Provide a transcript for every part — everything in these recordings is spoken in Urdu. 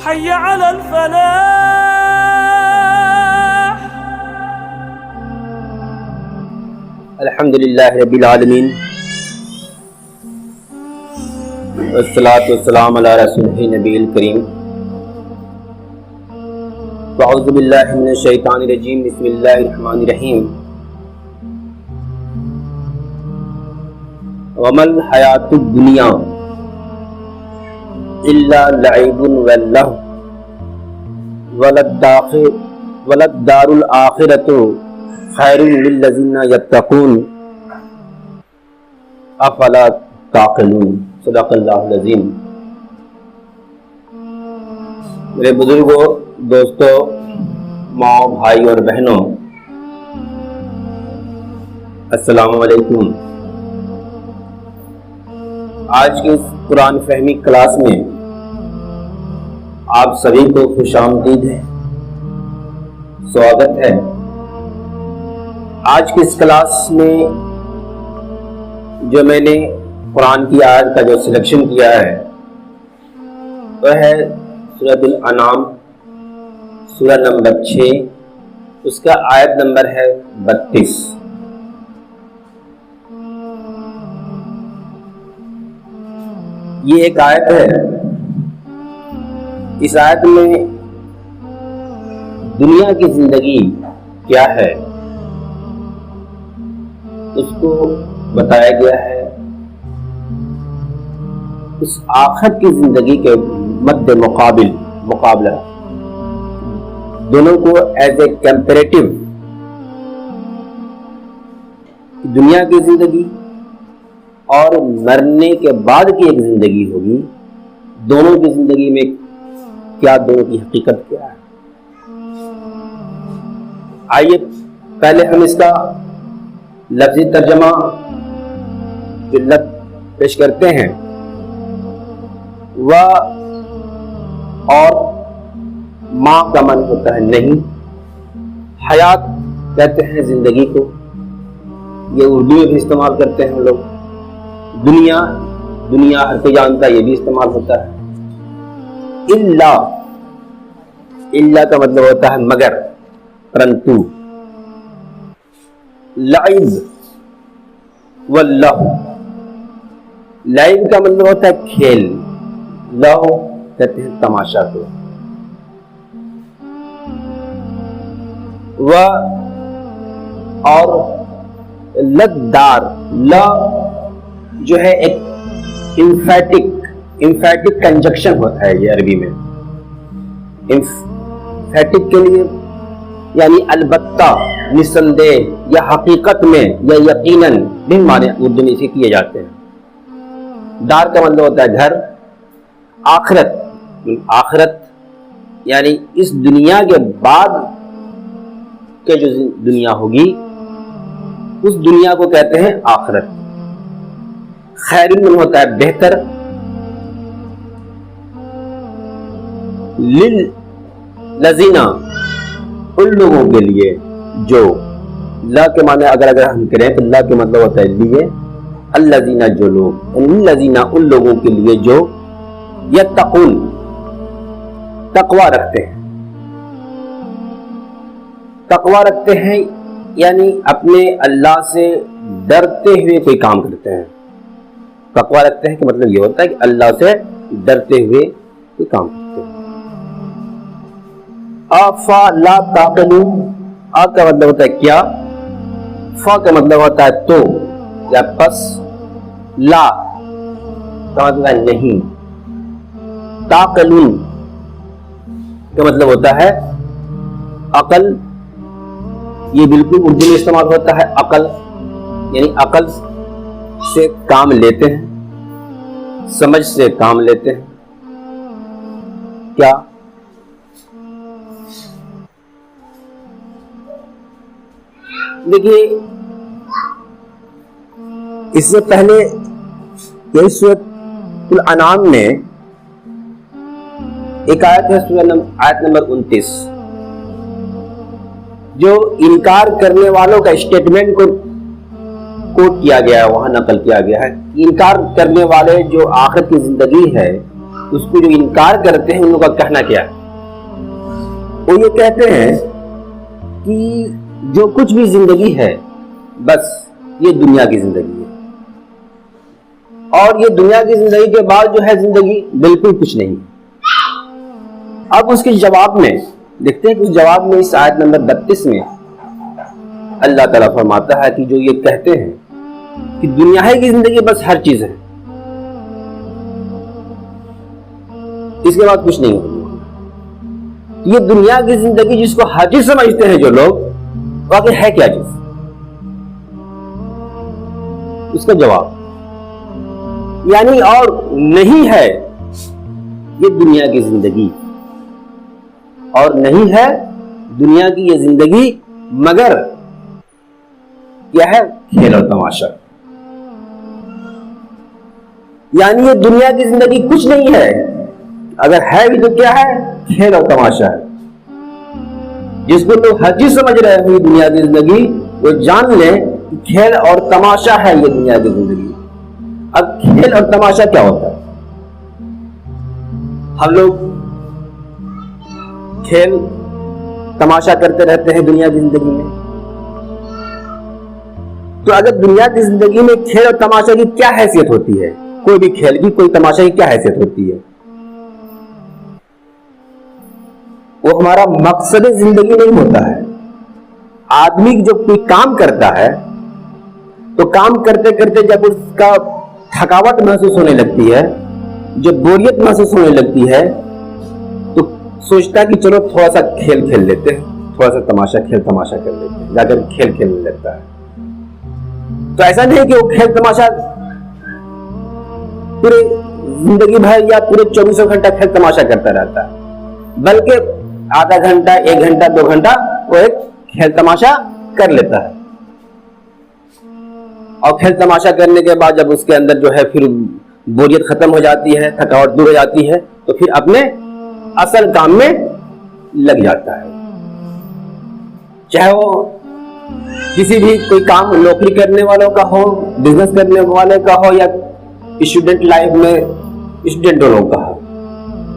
حي على الفلاح. الحمد للہ رب العالمین والصلاة والسلام علی رسولہ نبی الکریم. اعوذ باللہ من الشیطان الرجیم. بسم اللہ الرحمن الرحیم. وما الحیاۃ الدنیا الا لعب ولہو وللدار الآخرۃ خیر للذین یتقون افلا تعقلون. صدق اللہ العظیم. میرے بزرگوں، دوستوں، ماں، بھائی اور بہنوں، السلام علیکم. آج کی اس قرآن فہمی کلاس میں آپ سبھی کو خوش آمدید ہے، سواگت ہے. آج کی اس کلاس میں جو میں نے قرآن کی آیت کا جو سلیکشن کیا ہے وہ ہے سورۃ الانعام، سورہ نمبر 6، اس کا آیت نمبر ہے 32. یہ ایک آیت ہے. اس آیت میں دنیا کی زندگی کیا ہے اس کو بتایا گیا ہے. اس آخرت کی زندگی کے مد مقابلہ دونوں کو ایز اے کمپیریٹو، دنیا کی زندگی اور مرنے کے بعد کی ایک زندگی ہوگی، دونوں کی زندگی میں کیا، دونوں کی حقیقت کیا ہے. آئیے پہلے ہم اس کا لفظی ترجمہ پیش کرتے ہیں. وہ اور ماں کا من ہوتا ہے نہیں، حیات کہتے ہیں زندگی کو، یہ اردو میں بھی استعمال کرتے ہیں ہم لوگ. دنیا ہر کوئی جانتا ہے، یہ بھی استعمال ہوتا ہے. الا کا مطلب ہوتا ہے مگر، پرنتو. لعب واللہو، لعب کا مطلب ہوتا ہے کھیل، لہو کہتے ہیں تماشا کو. و اور لدار، لا جو ہے ایک امفیٹک کنجکشن ہوتا ہے یہ عربی میں. امفیٹک کے لیے یعنی البتہ، نسندہ، یا حقیقت میں، یا یقیناً بھی معنی اردو میں اسے کیے جاتے ہیں. دار کا مطلب ہوتا ہے گھر. آخرت یعنی اس دنیا کے بعد کے جو دنیا ہوگی اس دنیا کو کہتے ہیں آخرت. خیر من ہوتا ہے بہتر. للذین، ان لوگوں کے لیے جو، لا کے معنی اگر ہم کریں تو لا کے مطلب ہوتا ہے لیے. الذین، جو لوگ، الذین، ان لوگوں کے لیے جو یتقون، تقوی رکھتے ہیں یعنی اپنے اللہ سے ڈرتے ہوئے کوئی کام کرتے ہیں. تقوی رکھتے ہیں کہ مطلب یہ ہوتا ہے کہ اللہ سے ڈرتے ہوئے کوئی کام کرتے ہیں. افلا تعقلون، آ کا مطلب ہوتا ہے کیا، فا کا مطلب ہوتا ہے تو یا پس، لا کا مطلب ہے نہیں، تعقلون کا مطلب ہوتا ہے عقل. یہ بالکل اردو میں استعمال ہوتا ہے عقل، یعنی عقل سے کام لیتے ہیں، سمجھ سے کام لیتے ہیں. کیا دیکھیے، اس سے پہلے یہی سورۃ الانعام میں ایک آیت ہے، آیت نمبر 29، جو انکار کرنے والوں کا اسٹیٹمنٹ کو کوٹ کیا گیا ہے، وہاں نقل کیا گیا ہے. انکار کرنے والے جو آخرت کی زندگی ہے اس کو جو انکار کرتے ہیں ان کا کہنا کیا ہے؟ وہ یہ کہتے ہیں کہ جو کچھ بھی زندگی ہے بس یہ دنیا کی زندگی ہے، اور یہ دنیا کی زندگی کے بعد جو ہے زندگی بالکل کچھ نہیں۔ اب اس کے جواب میں دیکھتے ہیں کہ اس جواب میں اس آیت نمبر 32 میں اللہ تعالیٰ فرماتا ہے کہ جو یہ کہتے ہیں کہ دنیا کی زندگی بس ہر چیز ہے، اس کے بعد کچھ نہیں ہوگا۔ یہ دنیا کی زندگی جس کو ہر چیز سمجھتے ہیں جو لوگ، واقعی ہے کیا چیز؟ اس کا جواب یعنی اور نہیں ہے یہ دنیا کی زندگی، اور نہیں ہے دنیا کی یہ زندگی مگر کیا ہے؟ کھیل اور تماشا۔ یعنی یہ دنیا کی زندگی کچھ نہیں ہے، اگر ہے بھی تو کیا ہے؟ کھیل اور تماشا ہے۔ جس کو لوگ ہر چیز سمجھ رہے ہیں دنیا کی زندگی، وہ جان لیں کہ کھیل اور تماشا ہے یہ دنیا کی زندگی۔ اب کھیل اور تماشا کیا ہوتا ہے؟ ہم لوگ کھیل تماشا کرتے رہتے ہیں دنیا کی زندگی میں، تو اگر دنیا کی زندگی میں کھیل اور تماشا کی کیا حیثیت ہوتی ہے؟ کوئی بھی کھیل کی، کوئی تماشا کی کیا حیثیت ہوتی ہے؟ وہ ہمارا مقصد زندگی نہیں ہوتا ہے۔ آدمی جو کوئی کام کرتا ہے تو کام کرتے کرتے جب اس کا تھکاوٹ محسوس ہونے لگتی ہے، جب بوریت محسوس ہونے لگتی ہے، تو سوچتا ہے کہ چلو تھوڑا سا کھیل کھیل لیتے ہیں، تھوڑا سا کھیل تماشا کر لیتے ہیں، جا کر کھیل کھیلنے لگتا ہے۔ تو ایسا نہیں کہ وہ کھیل تماشا پورے زندگی بھر یا پورے 24 گھنٹہ کھیل تماشا کرتا رہتا ہے، بلکہ آدھا گھنٹہ، 1 گھنٹہ، 2 گھنٹہ وہ ایک کھیل تماشا کر لیتا ہے، اور کھیل تماشا کرنے کے بعد جب اس کے اندر جو ہے پھر بوریت ختم ہو جاتی ہے، تھکاوٹ دور ہو جاتی ہے، تو پھر اپنے اصل کام میں لگ جاتا ہے۔ چاہے وہ کسی بھی کوئی کام نوکری کرنے والوں کا ہو، بزنس کرنے والے کا ہو، یا اسٹوڈنٹ لائف میں اسٹوڈنٹ لوگوں کا ہو،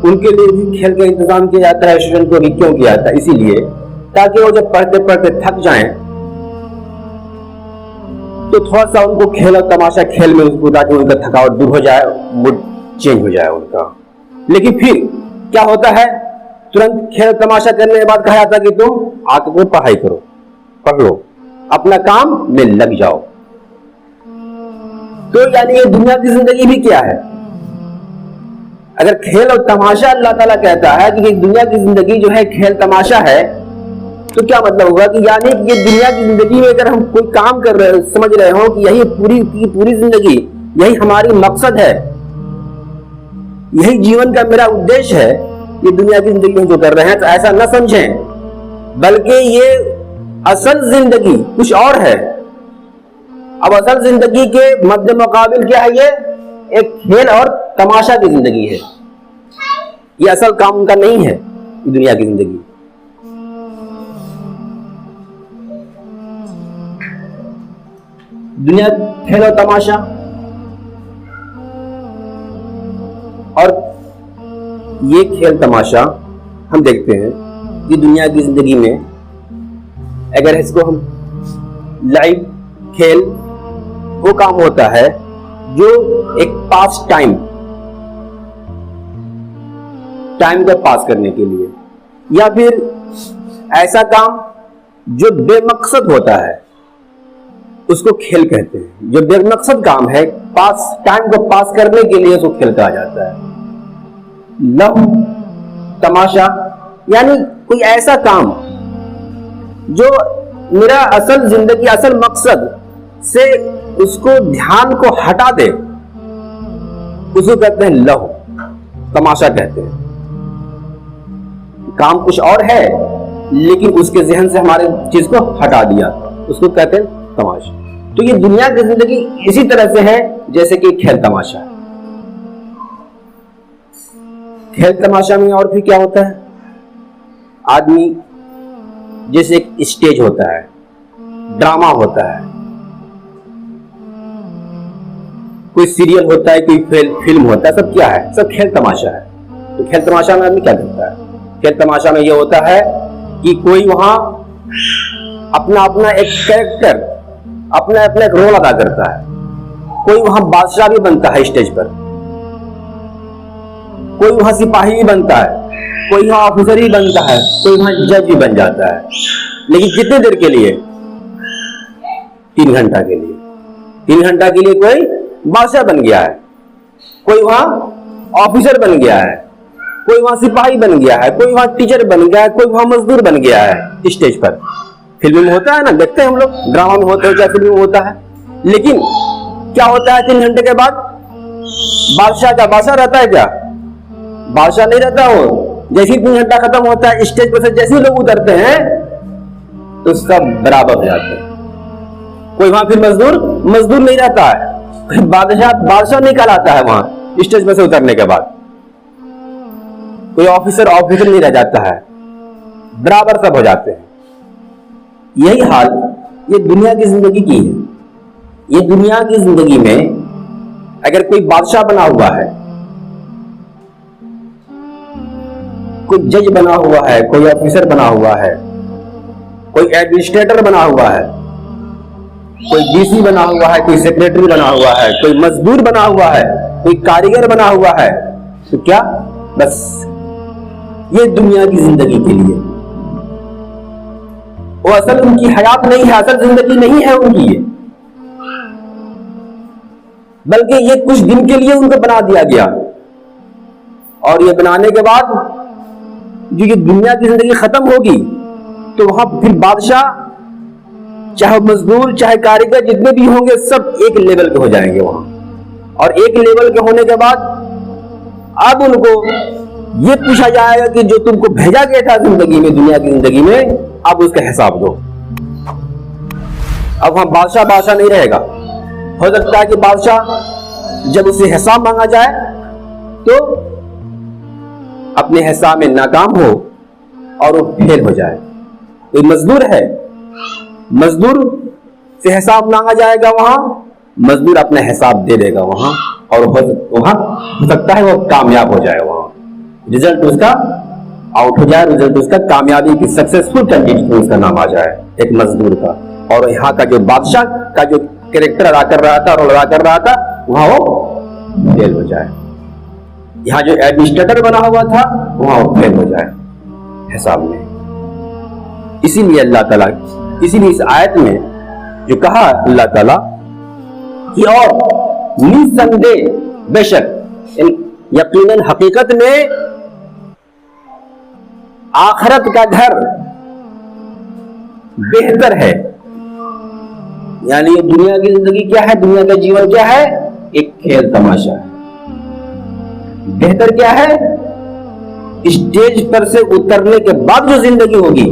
ان کے لیے بھی کھیل کا انتظام کیا جاتا ہے۔ اسٹوڈنٹ کو بھی کیوں کیا جاتا ہے؟ اسی لیے تاکہ وہ جب پڑھتے پڑھتے تھک جائیں تو تھوڑا سا ان کو کھیل اور تماشا کھیل میں تاکہ ان کا تھکاوٹ دور ہو جائے، موڈ چینج ہو جائے ان کا۔ لیکن پھر کیا ہوتا ہے؟ ترنت کھیل تماشا کرنے کے بعد کہا جاتا ہے کہ تم آ کے پڑھائی کرو، پڑھ لو، اپنا کام میں لگ جاؤ۔ تو یعنی یہ دنیا کی زندگی بھی کیا ہے؟ اگر کھیل اور تماشا اللہ تعالیٰ کہتا ہے کہ دنیا کی زندگی جو ہے کھیل تماشا ہے، تو کیا مطلب ہوگا کہ یعنی یہ دنیا کی زندگی میں اگر ہم کوئی کام کر رہے ہیں، سمجھ رہے ہوں کہ یہی پوری زندگی، یہی ہماری مقصد ہے، یہی جیون کا میرا ادیش ہے، یہ دنیا کی زندگی میں جو کر رہے ہیں، تو ایسا نہ سمجھیں، بلکہ یہ اصل زندگی کچھ اور ہے۔ اب اصل زندگی کے مد مقابل کیا ہے؟ یہ ایک کھیل اور تماشا کی زندگی ہے، یہ اصل کام کا نہیں ہے دنیا کی زندگی۔ دنیا کھیل اور تماشا، اور یہ کھیل تماشا ہم دیکھتے ہیں کہ دنیا کی زندگی میں اگر اس کو ہم لائف کھیل وہ کام ہوتا ہے جو ایک پاس ٹائم کو پاس کرنے کے لیے، یا پھر ایسا کام جو بے مقصد ہوتا ہے اس کو کھیل کہتے ہیں۔ جو بے مقصد کام ہے، پاس ٹائم کو پاس کرنے کے لیے اس کو کھیل کہا جاتا ہے۔ لہو تماشا یعنی کوئی ایسا کام جو میرا اصل زندگی، اصل مقصد سے اس کو دھیان کو ہٹا دے، اس کو کہتے ہیں لہو، تماشا کہتے ہیں۔ کام کچھ اور ہے لیکن اس کے ذہن سے ہمارے چیز کو ہٹا دیا، اس کو کہتے ہیں تماشا۔ تو یہ دنیا کی زندگی اسی طرح سے ہے جیسے کہ کھیل تماشا ہے۔ کھیل تماشا میں اور پھر کیا ہوتا ہے؟ آدمی جیسے ایک اسٹیج ہوتا ہے، ڈرامہ ہوتا ہے، کوئی سیریل ہوتا ہے, کوئی فلم ہوتا ہے, سب کیا ہے؟ سب کھیل تماشا ہے. تو کھیل تماشا میں آدمی کیا کرتا ہے؟ کھیل تماشا میں یہ ہوتا ہے کہ کوئی وہاں اپنا اپنا ایک کریکٹر, اپنا اپنا ایک رول ادا کرتا ہے. کوئی وہاں بادشاہ بھی بنتا ہے اسٹیج پر, کوئی وہاں سپاہی بھی بنتا ہے, کوئی وہاں آفیسر بھی بنتا ہے, کوئی وہاں جج بھی بن جاتا ہے. لیکن کتنے دیر کے لیے؟ 3 گھنٹہ کے لیے. 3 گھنٹہ کے لیے کوئی بادشاہ بن گیا ہے, کوئی وہاں آفیسر بن گیا ہے, کوئی وہاں سپاہی بن گیا ہے, کوئی وہاں ٹیچر بن گیا ہے, کوئی وہاں مزدور بن گیا ہے اسٹیج پر. فلم میں ہوتا ہے نا, دیکھتے ہیں ہم لوگ, ڈرامہ میں ہوتا ہے, کیا فلم میں ہوتا ہے. لیکن کیا ہوتا ہے 3 گھنٹے کے بعد؟ بادشاہ کا بادشاہ رہتا ہے کیا؟ بادشاہ نہیں رہتا. وہ جیسے 3 گھنٹہ ختم ہوتا ہے, اسٹیج پر سے جیسے لوگ اترتے ہیں تو سب برابر ہو جاتے ہیں. کوئی وہاں پھر مزدور نہیں رہتا ہے, کوئی بادشاہ نہیں کہلاتا ہے وہاں اسٹیج پر سے اترنے کے بعد. کوئی آفیسر نہیں رہ جاتا ہے, برابر سب ہو جاتے ہیں. یہی حال یہ دنیا کی زندگی کی ہے. یہ دنیا کی زندگی میں اگر کوئی بادشاہ بنا ہوا ہے, کوئی جج بنا ہوا ہے, کوئی آفیسر بنا ہوا ہے, کوئی ایڈمنسٹریٹر بنا ہوا ہے, کوئی ڈی سی بنا ہوا ہے, کوئی سیکریٹری بنا ہوا ہے, کوئی مزدور بنا ہوا ہے, کوئی کاریگر بنا ہوا ہے, تو کیا بس یہ دنیا کی زندگی کے لیے. وہ اصل ان کی حیات نہیں ہے, اصل زندگی نہیں ہے ان کی یہ, بلکہ یہ کچھ دن کے لیے ان کو بنا دیا گیا. اور یہ بنانے کے بعد جو یہ دنیا کی زندگی ختم ہوگی تو وہاں پھر بادشاہ, چاہے مزدور, چاہے کاریگر, جتنے بھی ہوں گے سب ایک لیول کے ہو جائیں گے وہاں. اور ایک لیول کے ہونے کے بعد اب ان کو یہ پوچھا جائے گا کہ جو تم کو بھیجا گیا تھا زندگی میں, دنیا کی زندگی میں, اب اس کا حساب دو. اب وہاں بادشاہ نہیں رہے گا. ہو سکتا ہے کہ بادشاہ جب اسے حساب مانگا جائے تو اپنے حساب میں ناکام ہو اور وہ فیل ہو جائے. کوئی مزدور ہے, مزدور سے حساب مانگا جائے گا, وہاں مزدور اپنا حساب دے دے گا وہاں, اور وہاں ہو سکتا ہے وہ کامیاب ہو جائے, وہاں رزلٹ اس کا آؤٹ ہو جائے, رزلٹ اس کا کامیابی کی سکسیسفل کینڈیڈیٹ اس کا نام آ جائے, ایک مزدور کا. اور یہاں کا جو بادشاہ کا جو کریکٹر ادا کر رہا تھا, رول ادا کر رہا تھا, وہاں وہ فیل ہو جائے. یہاں جو ایڈمنسٹریٹر بنا ہوا تھا وہاں وہ فیل ہو جائے حساب میں. اسی لیے اللہ تعالیٰ, اسی لیے اس آیت میں جو کہا اللہ تعالیٰ کہ اور نِسندے بے شک یقیناً حقیقت میں آخرت کا گھر بہتر ہے. یعنی دنیا کی زندگی کیا ہے, دنیا کا جیون کیا ہے, ایک کھیل تماشا ہے. بہتر کیا ہے؟ اسٹیج پر سے اترنے کے بعد جو زندگی ہوگی,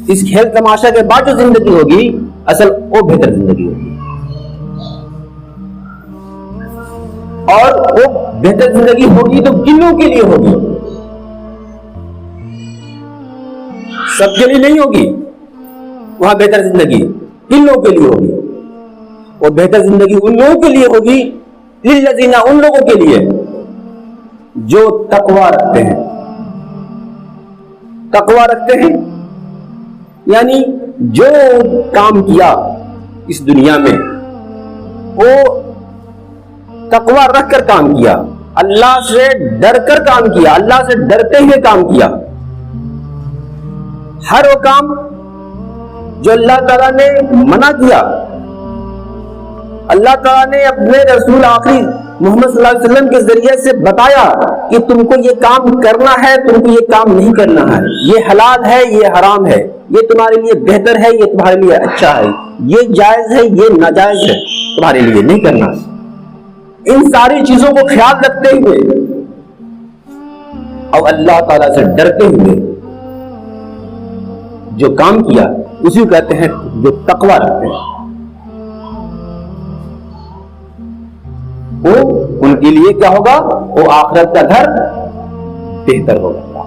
اس کھیل تماشا کے بعد جو زندگی ہوگی, اصل وہ بہتر زندگی ہوگی. اور وہ بہتر زندگی ہوگی تو کنوں کے لیے ہوگی, سب کے لیے نہیں ہوگی. وہاں بہتر زندگی کن لوگوں کے لیے ہوگی؟ وہ بہتر زندگی ان لوگوں کے لیے ہوگی, للذین, ان لوگوں کے لیے جو تقوی رکھتے ہیں. تقوی رکھتے ہیں یعنی جو کام کیا اس دنیا میں وہ تقوی رکھ کر کام کیا, اللہ سے ڈر کر کام کیا, اللہ سے ڈرتے ہوئے کام کیا. ہر وہ کام جو اللہ تعالیٰ نے منع کیا, اللہ تعالیٰ نے اپنے رسول آخری محمد صلی اللہ علیہ وسلم کے ذریعے سے بتایا کہ تم کو یہ کام کرنا ہے, تم کو یہ کام نہیں کرنا ہے, یہ حلال ہے, یہ حرام ہے, یہ تمہارے لیے بہتر ہے, یہ تمہارے لیے اچھا ہے, یہ جائز ہے, یہ ناجائز ہے, تمہارے لیے نہیں کرنا. ان ساری چیزوں کو خیال رکھتے ہوئے اور اللہ تعالیٰ سے ڈرتے ہوئے جو کام کیا اسی کو کہتے ہیں جو تقوی رکھتے ہیں. وہ ان کے لیے کیا ہوگا؟ وہ آخرت کا گھر بہتر ہوگا.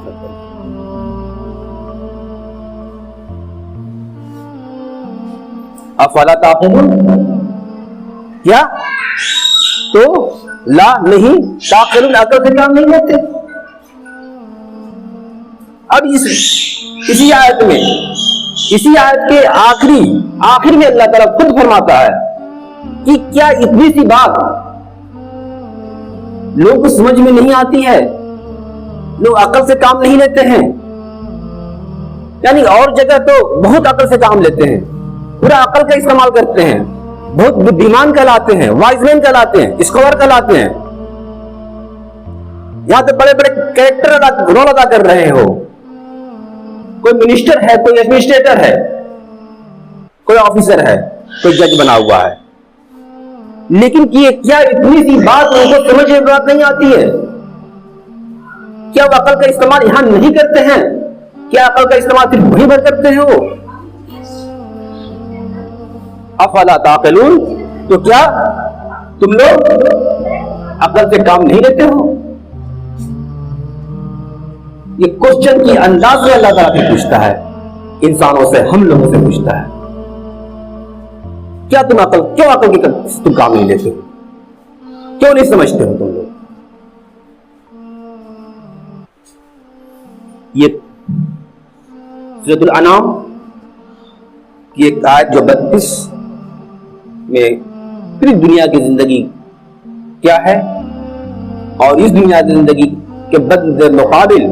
افلا تعقلون, کیا تو لا نہیں تعقلون، عقل سے کام نہیں لیتے۔ اب اسی آیت کے آخری میں اللہ تعالیٰ خود فرماتا ہے کہ کیا اتنی سی بات لوگوں کو سمجھ میں نہیں آتی ہے، لوگ عقل سے کام نہیں لیتے ہیں۔ یعنی اور جگہ تو بہت عقل سے کام لیتے ہیں، پورا عقل کا استعمال کرتے ہیں، بہت بدھیمان کہلاتے ہیں، وائز مین کہلاتے ہیں، اسکالر کہلاتے ہیں، یہاں تو بڑے بڑے کریکٹر رول ادا کر رہے ہو، کوئی منسٹر ہے، کوئی ایڈمنسٹریٹر ہے، کوئی آفیسر ہے، کوئی جج بنا ہوا ہے، لیکن کیا اتنی سی بات ان کو سمجھ میں بات نہیں آتی ہے؟ کیا وہ عقل کا استعمال یہاں نہیں کرتے ہیں؟ کیا عقل کا استعمال صرف وہیں پر کرتے ہیں وہ؟ افلا تعقلون، تو کیا تم لوگ عقل سے کام نہیں لیتے ہو؟ یہ کوشچن کی انداز میں اللہ تعالیٰ سے پوچھتا ہے، انسانوں سے، ہم لوگوں سے پوچھتا ہے، کیا کیوں عقل کی تم کام نہیں لیتے ہو؟ کیوں نہیں سمجھتے ہو تم لوگ؟ یہ سورۃ الانعام کی ایک آیت جو 32 میں پوری دنیا کی زندگی کیا ہے اور اس دنیا کی زندگی کے مقابل،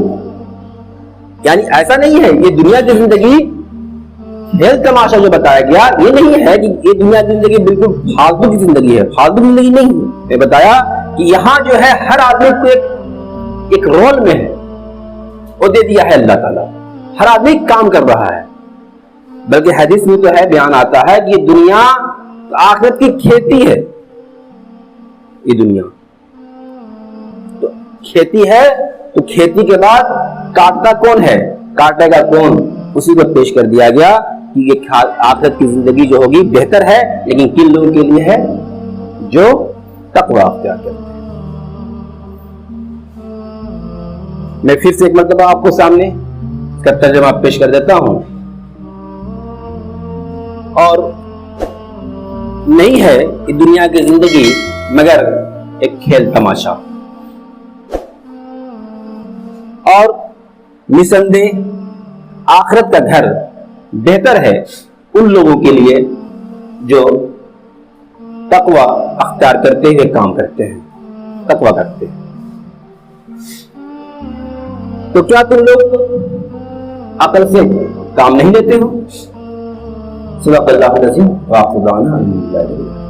یعنی ایسا نہیں ہے یہ دنیا کی زندگی کھیل تماشا جو بتایا گیا، یہ نہیں ہے کہ یہ دنیا کی زندگی بالکل فالتو کی زندگی ہے، فالتو کی زندگی نہیں ہے۔ میں بتایا کہ یہاں جو ہے ہر آدمی کو ایک رول میں ہے، وہ دے دیا ہے اللہ تعالیٰ، ہر آدمی کام کر رہا ہے، بلکہ حدیث میں تو ہے، بیان آتا ہے کہ یہ دنیا آخرت کی کھیتی ہے۔ یہ دنیا تو کھیتی ہے، تو کھیتی کے بعد کاٹتا کون ہے، کاٹے گا کون، اسی کو پیش کر دیا گیا کہ یہ آخرت کی زندگی جو ہوگی بہتر ہے، لیکن کن لوگوں کے لیے ہے؟ جو تقویٰ اختیار کرتے ہیں۔ میں پھر سے ایک مرتبہ آپ کو سامنے اس کا ترجمہ پیش کر دیتا ہوں، اور نہیں ہے کہ دنیا کی زندگی مگر ایک کھیل تماشا، اور نسندہ آخرت کا گھر بہتر ہے ان لوگوں کے لیے جو تقوی اختیار کرتے ہوئے کام کرتے ہیں، تقوی کرتے ہیں۔ تو کیا تم لوگ عقل سے کام نہیں لیتے ہو؟ صدق اللہ العظیم، وآخر دعوانا الحمدللہ۔